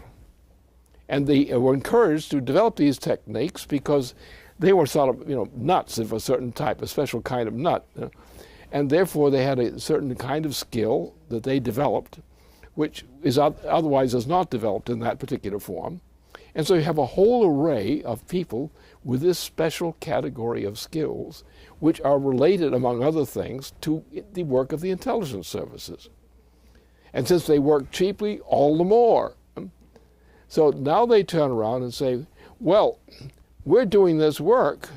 And they were encouraged to develop these techniques because they were sort of, nuts of a certain type, a special kind of nut. And therefore they had a certain kind of skill that they developed, which is otherwise is not developed in that particular form. And so you have a whole array of people with this special category of skills, which are related, among other things, to the work of the intelligence services. And since they work cheaply, all the more. So now they turn around and say, well, we're doing this work.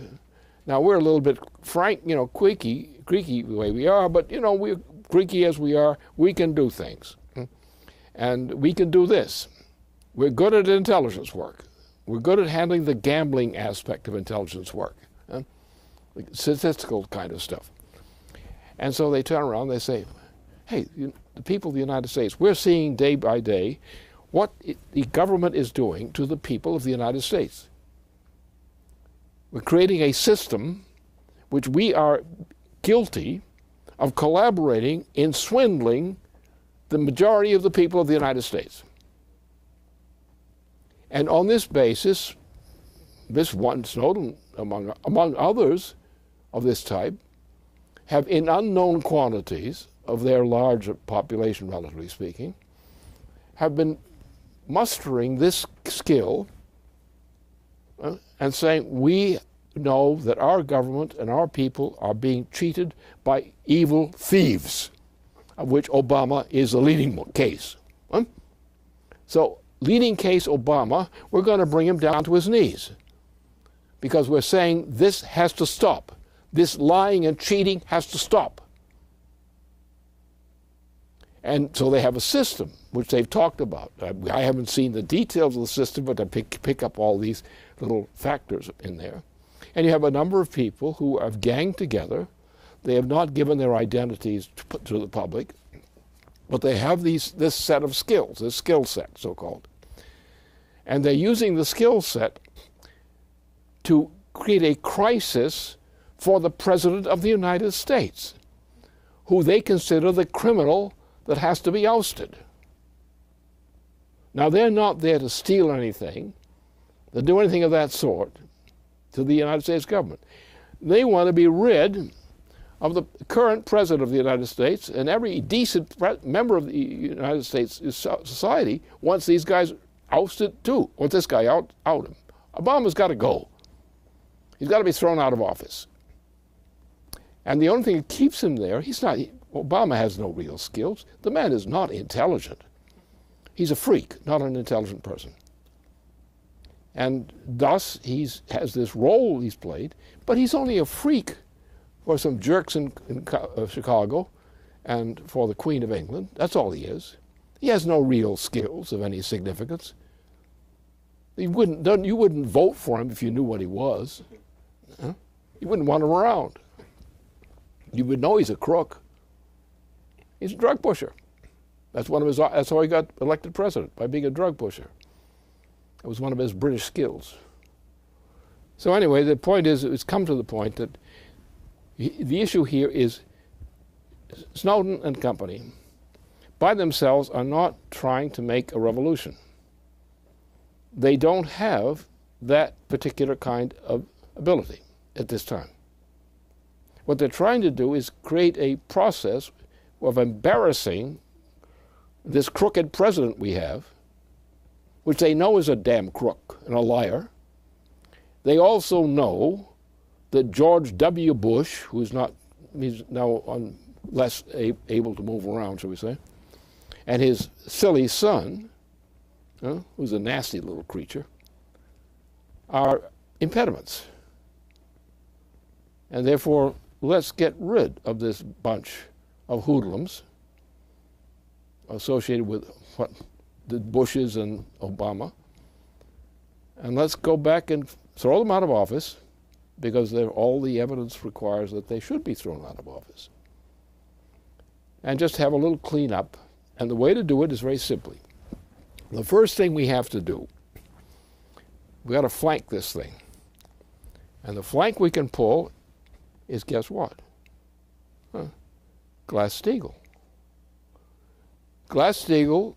Now we're a little bit frank, creaky the way we are, but we're creaky as we are, we can do things. And we can do this. We're good at intelligence work. We're good at handling the gambling aspect of intelligence work, like statistical kind of stuff. And so they turn around, they say, hey, the people of the United States, we're seeing day by day what the government is doing to the people of the United States. We're creating a system which we are guilty of collaborating in swindling the majority of the people of the United States. And on this basis, this one Snowden, among others of this type, have in unknown quantities of their large population, relatively speaking, have been mustering this skill and saying, we know that our government and our people are being cheated by evil thieves, of which Obama is the leading case. So, leading case Obama, we're going to bring him down to his knees because we're saying this has to stop. This lying and cheating has to stop. And so they have a system, which they've talked about. I haven't seen the details of the system, but I pick up all these little factors in there. And you have a number of people who have ganged together. They have not given their identities to the public, but they have this set of skills, this skill set, so-called. And they're using the skill set to create a crisis for the President of the United States, who they consider the criminal that has to be ousted. Now, they're not there to steal anything, to do anything of that sort to the United States government. They want to be rid of the current President of the United States, and every decent member of the United States society wants these guys ousted too, wants this guy out him. Obama's got to go. He's got to be thrown out of office. And the only thing that keeps him there, Obama has no real skills. The man is not intelligent. He's a freak, not an intelligent person. And thus, he has this role he's played, but he's only a freak for some jerks in Chicago and for the Queen of England. That's all he is. He has no real skills of any significance. You wouldn't vote for him if you knew what he was. You wouldn't want him around. You would know he's a crook. He's a drug pusher. That's how he got elected president, by being a drug pusher. It was one of his British skills. So anyway, the point is, it's come to the point that the issue here is Snowden and company by themselves are not trying to make a revolution. They don't have that particular kind of ability at this time. What they're trying to do is create a process of embarrassing this crooked president we have, which they know is a damn crook and a liar, They also know that George W. Bush, he's now less able to move around, shall we say, and his silly son, who's a nasty little creature, are impediments. And therefore, let's get rid of this bunch of hoodlums associated with what the Bushes and Obama, and let's go back and throw them out of office, because all the evidence requires that they should be thrown out of office. And just have a little cleanup. And the way to do it is very simply. The first thing we have to do, we got to flank this thing. And the flank we can pull is, guess what? Glass-Steagall. Glass-Steagall,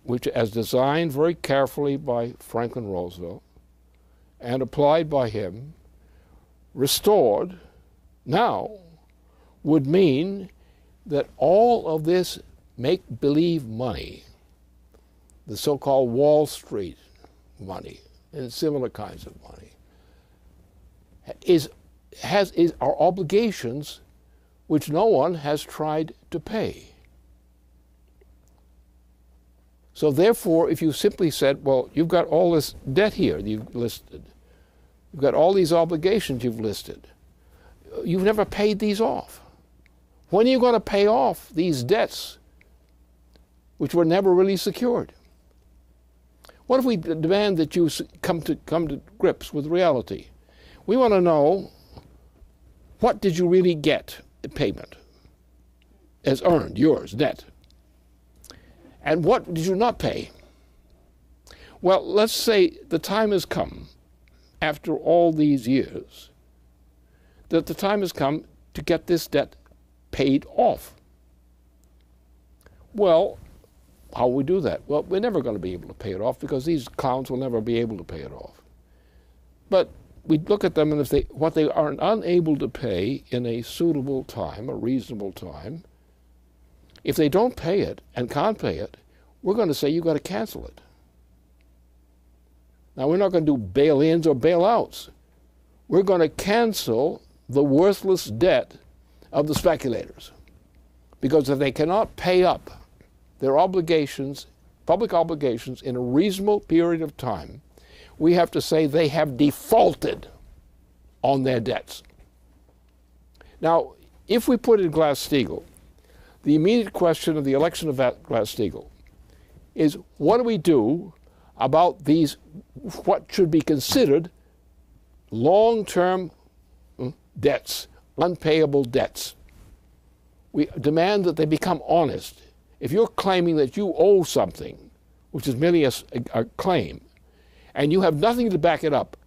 which as designed very carefully by Franklin Roosevelt and applied by him, restored now would mean that all of this make-believe money, the so-called Wall Street money and similar kinds of money, are obligations which no one has tried to pay. So therefore, if you simply said, well, you've got all this debt here you've listed, you've got all these obligations you've listed, you've never paid these off. When are you going to pay off these debts which were never really secured? What if we demand that you come to grips with reality? We want to know, what did you really get in payment as earned, yours, net? And what did you not pay? Well, let's say the time has come, after all these years, that the time has come to get this debt paid off. Well, how will we do that? Well, we're never going to be able to pay it off, because these clowns will never be able to pay it off. But we look at them, and if what they are unable to pay in a suitable time, a reasonable time, if they don't pay it and can't pay it, we're going to say you've got to cancel it. Now, we're not going to do bail-ins or bail-outs. We're going to cancel the worthless debt of the speculators. Because if they cannot pay up their obligations, public obligations, in a reasonable period of time, we have to say they have defaulted on their debts. Now, if we put in Glass-Steagall, the immediate question of the election of Glass-Steagall is, what do we do about these, what should be considered long-term debts, unpayable debts? We demand that they become honest. If you're claiming that you owe something, which is merely a claim, and you have nothing to back it up,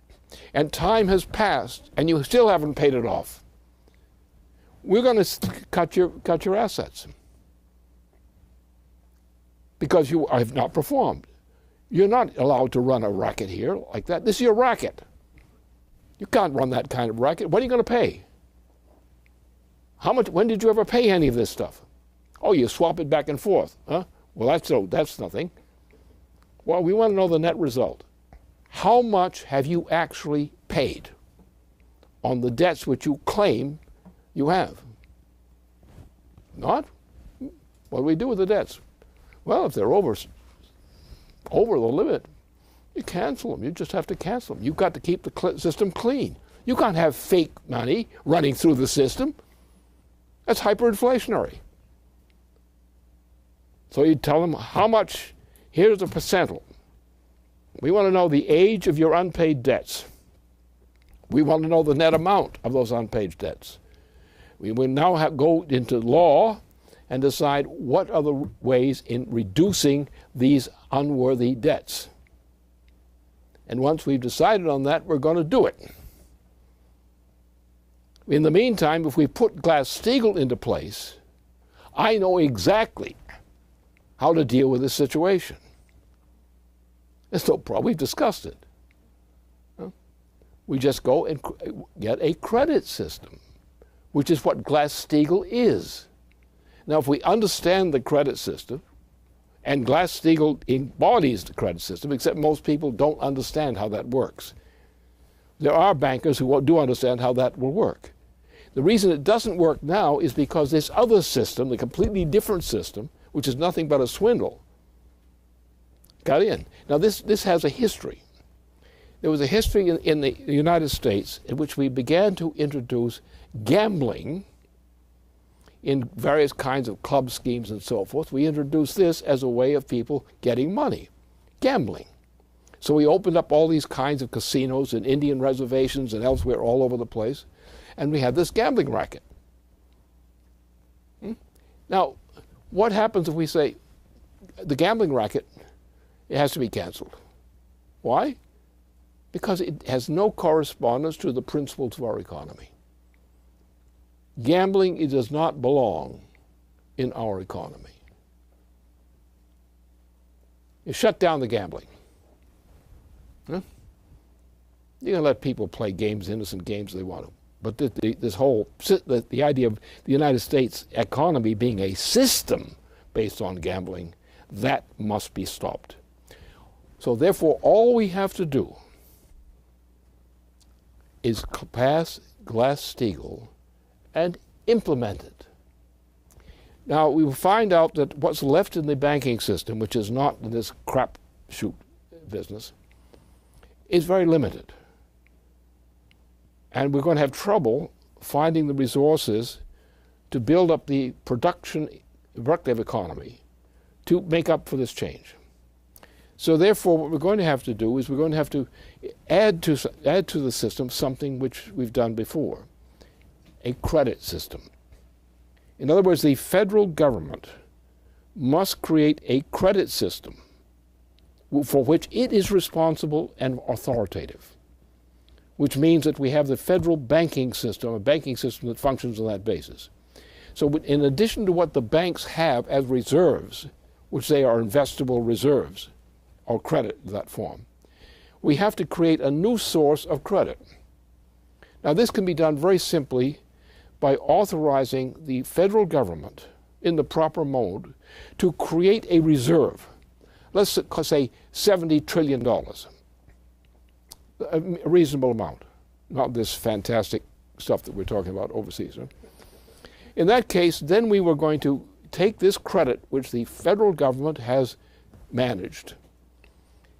and time has passed, and you still haven't paid it off, we're going to cut your assets, because you have not performed. You're not allowed to run a racket here like that. This is your racket. You can't run that kind of racket. What are you going to pay? How much? When did you ever pay any of this stuff? Oh, you swap it back and forth, huh? Well, that's nothing. Well, we want to know the net result. How much have you actually paid on the debts which you claim you have? Not? What do we do with the debts? Well, if they're over the limit, you cancel them. You just have to cancel them. You've got to keep the system clean. You can't have fake money running through the system. That's hyperinflationary. So you tell them how much, here's the percentile. We want to know the age of your unpaid debts. We want to know the net amount of those unpaid debts. We will now go into law and decide what are the ways in reducing these unworthy debts. And once we've decided on that, we're going to do it. In the meantime, if we put Glass-Steagall into place, I know exactly how to deal with this situation. There's no problem. We've discussed it. We just go and get a credit system, which is what Glass-Steagall is. Now, if we understand the credit system, and Glass-Steagall embodies the credit system, except most people don't understand how that works. There are bankers who do understand how that will work. The reason it doesn't work now is because this other system, the completely different system, which is nothing but a swindle, got in. Now this has a history. There was a history in the United States in which we began to introduce gambling in various kinds of club schemes and so forth. We introduced this as a way of people getting money, gambling. So we opened up all these kinds of casinos in Indian reservations and elsewhere all over the place, and we had this gambling racket. Now, what happens if we say the gambling racket, it has to be canceled? Why? Because it has no correspondence to the principles of our economy. Gambling, it does not belong in our economy. You shut down the gambling. Huh? You're going to let people play games, innocent games they want to. But the idea of the United States economy being a system based on gambling, that must be stopped. So therefore, all we have to do is pass Glass-Steagall and implement it. Now, we will find out that what's left in the banking system, which is not this crapshoot business, is very limited. And we're going to have trouble finding the resources to build up the productive economy to make up for this change. So therefore, what we're going to have to do is we're going to have to add to the system something which we've done before, a credit system. In other words, the federal government must create a credit system for which it is responsible and authoritative, which means that we have the federal banking system, a banking system that functions on that basis. So in addition to what the banks have as reserves, which they are investable reserves, or credit in that form, we have to create a new source of credit. Now this can be done very simply by authorizing the federal government in the proper mode to create a reserve. Let's say $70 trillion, a reasonable amount, not this fantastic stuff that we're talking about overseas. Right? In that case, then we were going to take this credit which the federal government has managed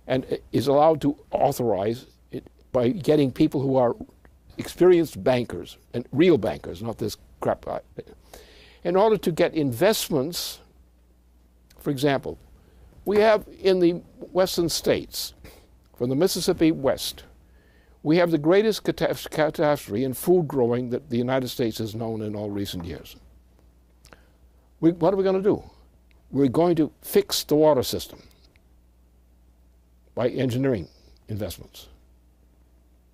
and is allowed to authorize it by getting people who are experienced bankers, and real bankers, not this crap, in order to get investments. For example, we have in the western states, from the Mississippi west, we have the greatest catastrophe in food growing that the United States has known in all recent years. What are we going to do? We're going to fix the water system by engineering investments.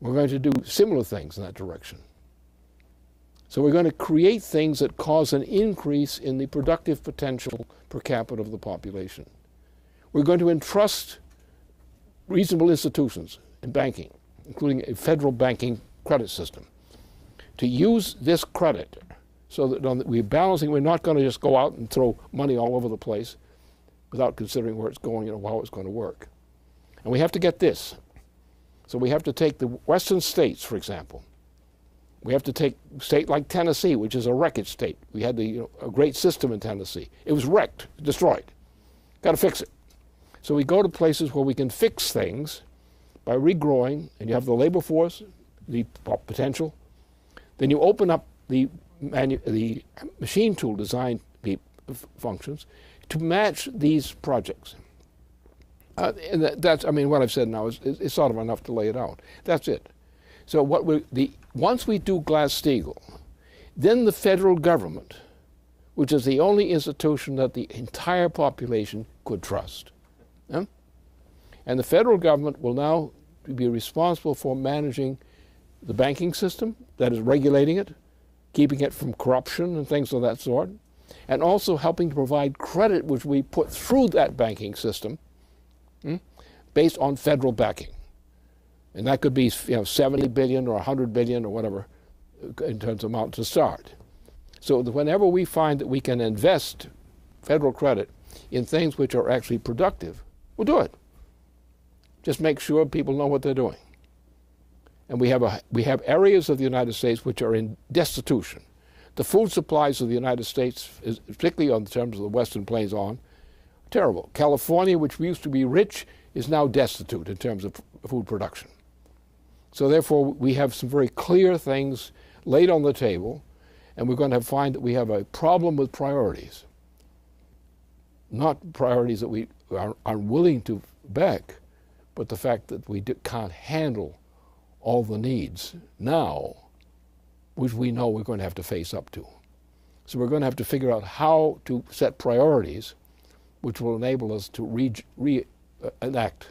We're going to do similar things in that direction. So we're going to create things that cause an increase in the productive potential per capita of the population. We're going to entrust reasonable institutions in banking, including a federal banking credit system, to use this credit so that we're balancing. We're not going to just go out and throw money all over the place without considering where it's going and how it's going to work. And we have to get this. So we have to take the western states, for example. We have to take a state like Tennessee, which is a wreckage state. We had a great system in Tennessee. It was wrecked, destroyed. Got to fix it. So we go to places where we can fix things by regrowing, and you have the labor force, the potential. Then you open up the machine tool design functions to match these projects. And that's, I mean, what I've said now is sort of enough to lay it out. That's it. So once we do Glass-Steagall, then the federal government, which is the only institution that the entire population could trust, and the federal government will now be responsible for managing the banking system, that is regulating it, keeping it from corruption and things of that sort, and also helping to provide credit which we put through that banking system based on federal backing. And that could be 70 billion or 100 billion or whatever in terms of amount to start. So whenever we find that we can invest federal credit in things which are actually productive, we'll do it. Just make sure people know what they're doing. And we have areas of the United States which are in destitution. The food supplies of the United States, particularly in terms of the Western Plains terrible. California, which used to be rich, is now destitute in terms of food production. So therefore, we have some very clear things laid on the table, and we're going to find that we have a problem with priorities. Not priorities that we are willing to back, but the fact that we can't handle all the needs now, which we know we're going to have to face up to. So we're going to have to figure out how to set priorities which will enable us to reenact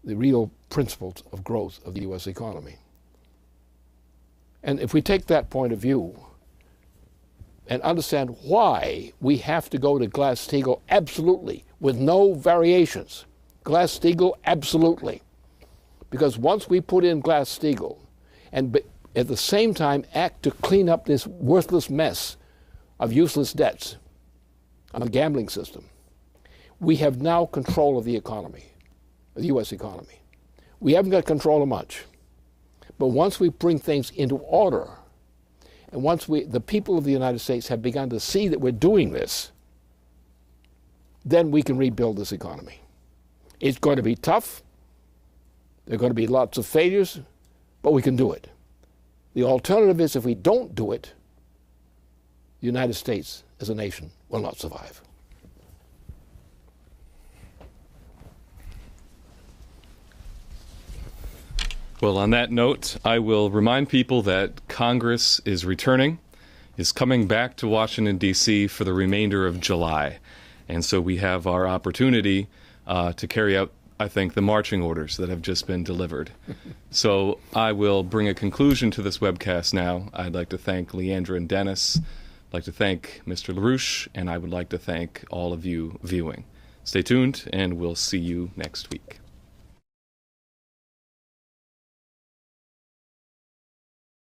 the real principles of growth of the U.S. economy. And if we take that point of view and understand why we have to go to Glass-Steagall absolutely, with no variations. Glass-Steagall absolutely. Because once we put in Glass-Steagall and at the same time act to clean up this worthless mess of useless debts on a gambling system, we have now control of the economy, the U.S. economy. We haven't got control of much. But once we bring things into order, and once the people of the United States have begun to see that we're doing this, then we can rebuild this economy. It's going to be tough. There are going to be lots of failures, but we can do it. The alternative is if we don't do it, the United States as a nation will not survive. Well, on that note, I will remind people that Congress is coming back to Washington, D.C. for the remainder of July. And so we have our opportunity to carry out, I think, the marching orders that have just been delivered. So I will bring a conclusion to this webcast now. I'd like to thank Leandra and Dennis. I'd like to thank Mr. LaRouche, and I would like to thank all of you viewing. Stay tuned, and we'll see you next week.